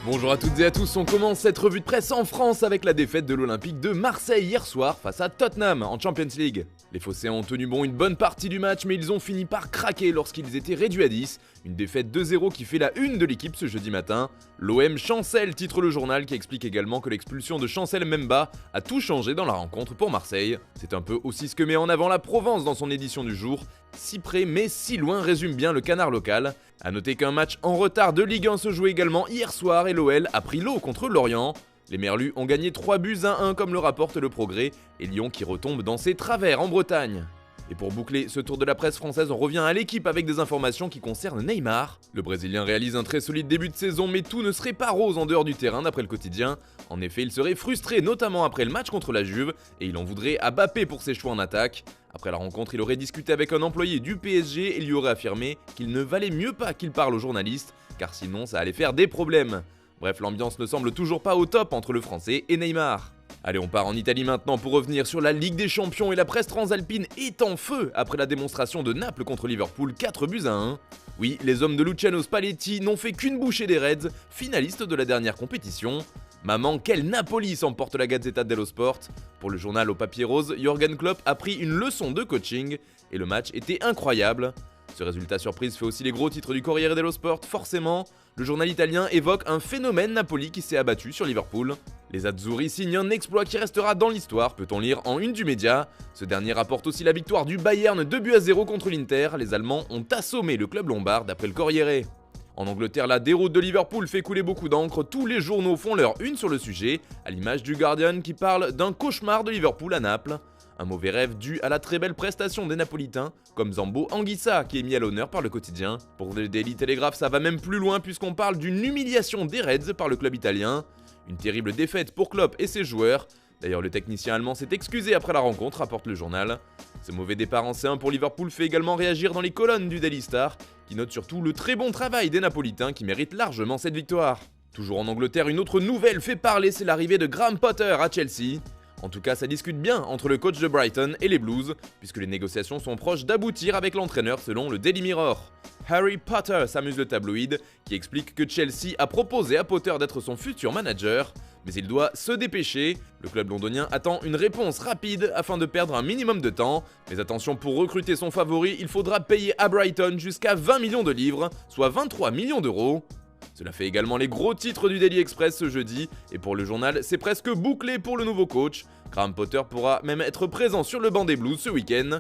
Bonjour à toutes et à tous, on commence cette revue de presse en France avec la défaite de l'Olympique de Marseille hier soir face à Tottenham en Champions League. Les Phocéens ont tenu bon une bonne partie du match mais ils ont fini par craquer lorsqu'ils étaient réduits à 10. Une défaite 2-0 qui fait la une de l'équipe ce jeudi matin. L'OM chancelle, titre le journal qui explique également que l'expulsion de Chancel Mbemba a tout changé dans la rencontre pour Marseille. C'est un peu aussi ce que met en avant la Provence dans son édition du jour. Si près mais si loin résume bien le canard local. A noter qu'un match en retard de Ligue 1 se jouait également hier soir et l'OL a pris l'eau contre Lorient. Les Merlus ont gagné 3-1 comme le rapporte le Progrès et Lyon qui retombe dans ses travers en Bretagne. Et pour boucler ce tour de la presse française, on revient à l'équipe avec des informations qui concernent Neymar. Le Brésilien réalise un très solide début de saison, mais tout ne serait pas rose en dehors du terrain d'après le quotidien. En effet, il serait frustré, notamment après le match contre la Juve, et il en voudrait à Mbappé pour ses choix en attaque. Après la rencontre, il aurait discuté avec un employé du PSG et lui aurait affirmé qu'il ne valait mieux pas qu'il parle aux journalistes, car sinon ça allait faire des problèmes. Bref, l'ambiance ne semble toujours pas au top entre le Français et Neymar. Allez, on part en Italie maintenant pour revenir sur la Ligue des Champions et la presse transalpine est en feu après la démonstration de Naples contre Liverpool 4-1. Oui, les hommes de Luciano Spalletti n'ont fait qu'une bouchée des Reds, finalistes de la dernière compétition. Maman, quel Napoli s'emporte la Gazzetta dello Sport. Pour le journal au papier rose, Jürgen Klopp a pris une leçon de coaching et le match était incroyable. Ce résultat surprise fait aussi les gros titres du Corriere dello Sport, forcément. Le journal italien évoque un phénomène Napoli qui s'est abattu sur Liverpool. Les Azzurri signent un exploit qui restera dans l'histoire, peut-on lire en une du média. Ce dernier rapporte aussi la victoire du Bayern 2-0 contre l'Inter. Les Allemands ont assommé le club lombard d'après le Corriere. En Angleterre, la déroute de Liverpool fait couler beaucoup d'encre. Tous les journaux font leur une sur le sujet, à l'image du Guardian qui parle d'un cauchemar de Liverpool à Naples. Un mauvais rêve dû à la très belle prestation des Napolitains, comme Zambo Anguissa qui est mis à l'honneur par le quotidien. Pour le Daily Telegraph, ça va même plus loin puisqu'on parle d'une humiliation des Reds par le club italien. Une terrible défaite pour Klopp et ses joueurs. D'ailleurs, le technicien allemand s'est excusé après la rencontre, rapporte le journal. Ce mauvais départ en C1 pour Liverpool fait également réagir dans les colonnes du Daily Star, qui note surtout le très bon travail des Napolitains qui méritent largement cette victoire. Toujours en Angleterre, une autre nouvelle fait parler, c'est l'arrivée de Graham Potter à Chelsea. En tout cas, ça discute bien entre le coach de Brighton et les Blues, puisque les négociations sont proches d'aboutir avec l'entraîneur selon le Daily Mirror. Harry Potter s'amuse le tabloïd, qui explique que Chelsea a proposé à Potter d'être son futur manager, mais il doit se dépêcher. Le club londonien attend une réponse rapide afin de perdre un minimum de temps, mais attention, pour recruter son favori, il faudra payer à Brighton jusqu'à 20 millions de livres, soit 23 millions d'euros. Cela fait également les gros titres du Daily Express ce jeudi, et pour le journal, c'est presque bouclé pour le nouveau coach. Graham Potter pourra même être présent sur le banc des Blues ce week-end.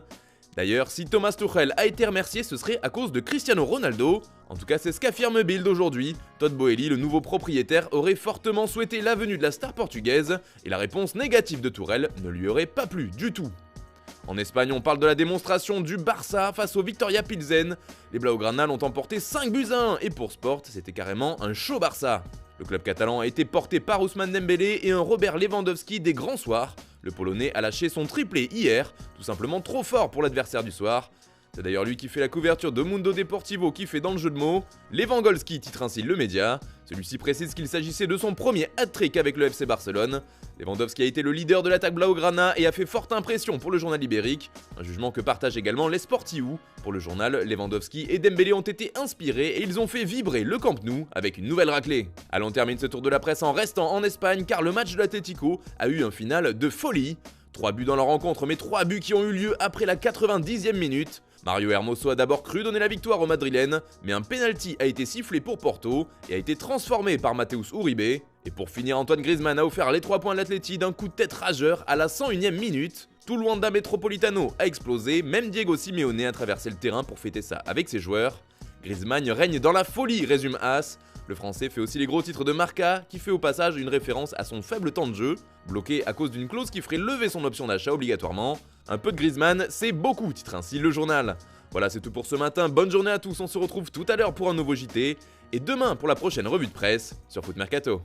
D'ailleurs, si Thomas Tuchel a été remercié, ce serait à cause de Cristiano Ronaldo. En tout cas, c'est ce qu'affirme Bild aujourd'hui. Todd Boehly, le nouveau propriétaire, aurait fortement souhaité la venue de la star portugaise, et la réponse négative de Tourelle ne lui aurait pas plu du tout. En Espagne, on parle de la démonstration du Barça face au Victoria Pilsen. Les Blaugrana l'ont emporté 5-1 et pour Sport, c'était carrément un show Barça. Le club catalan a été porté par Ousmane Dembélé et un Robert Lewandowski des grands soirs. Le Polonais a lâché son triplé hier, tout simplement trop fort pour l'adversaire du soir. C'est d'ailleurs lui qui fait la couverture de Mundo Deportivo qui fait dans le jeu de mots. Lewandowski titre ainsi le média. Celui-ci précise qu'il s'agissait de son premier hat-trick avec le FC Barcelone. Lewandowski a été le leader de l'attaque Blaugrana et a fait forte impression pour le journal ibérique. Un jugement que partage également l'Esportiu. Pour le journal, Lewandowski et Dembélé ont été inspirés et ils ont fait vibrer le Camp Nou avec une nouvelle raclée. Allez, on termine ce tour de la presse en restant en Espagne car le match de l'Atlético a eu un final de folie. 3 buts dans la rencontre, mais 3 buts qui ont eu lieu après la 90e minute. Mario Hermoso a d'abord cru donner la victoire aux Madrilènes, mais un penalty a été sifflé pour Porto et a été transformé par Mateusz Uribe. Et pour finir, Antoine Griezmann a offert les 3 points à l'Atleti d'un coup de tête rageur à la 101e minute. Tout le Wanda Metropolitano a explosé, même Diego Simeone a traversé le terrain pour fêter ça avec ses joueurs. Griezmann règne dans la folie, résume AS. Le Français fait aussi les gros titres de Marca, qui fait au passage une référence à son faible temps de jeu, bloqué à cause d'une clause qui ferait lever son option d'achat obligatoirement. Un peu de Griezmann, c'est beaucoup, titre ainsi le journal. Voilà, c'est tout pour ce matin, bonne journée à tous, on se retrouve tout à l'heure pour un nouveau JT, et demain pour la prochaine revue de presse sur Foot Mercato.